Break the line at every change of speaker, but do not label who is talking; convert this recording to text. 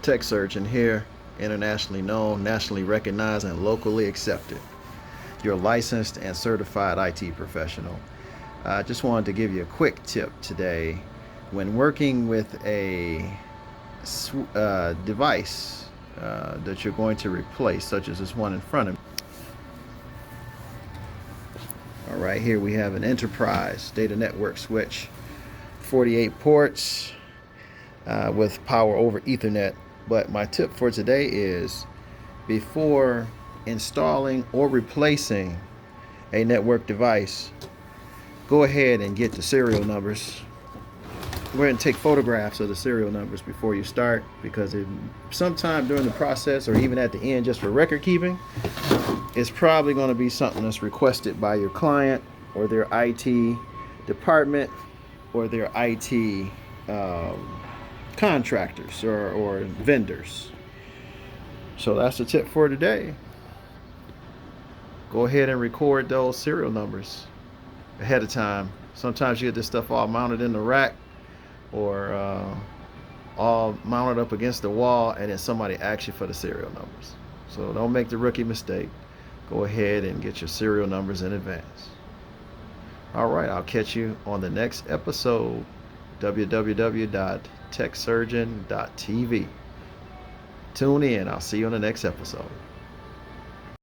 tech surgeon here, internationally known, nationally recognized, and locally accepted. You're a licensed and certified IT professional. I just wanted to give you a quick tip today. When working with a device that you're going to replace, such as this one in front of me. All right, here we have an enterprise data network switch, 48 ports with power over Ethernet. But my tip for today is, before installing or replacing a network device, go ahead and get the serial numbers. Go ahead and take photographs of the serial numbers before you start, because sometime during the process or even at the end, just for record keeping, it's probably going to be something that's requested by your client or their IT department or their IT contractors or vendors. So that's the tip for today. Go ahead and record those serial numbers ahead of time. Sometimes you get this stuff all mounted in the rack or all mounted up against the wall, and then somebody asks you for the serial numbers. So don't make the rookie mistake. Go ahead and get your serial numbers in advance. All right, I'll catch you on the next episode. www.techsurgeon.tv. Tune in. I'll see you on the next episode.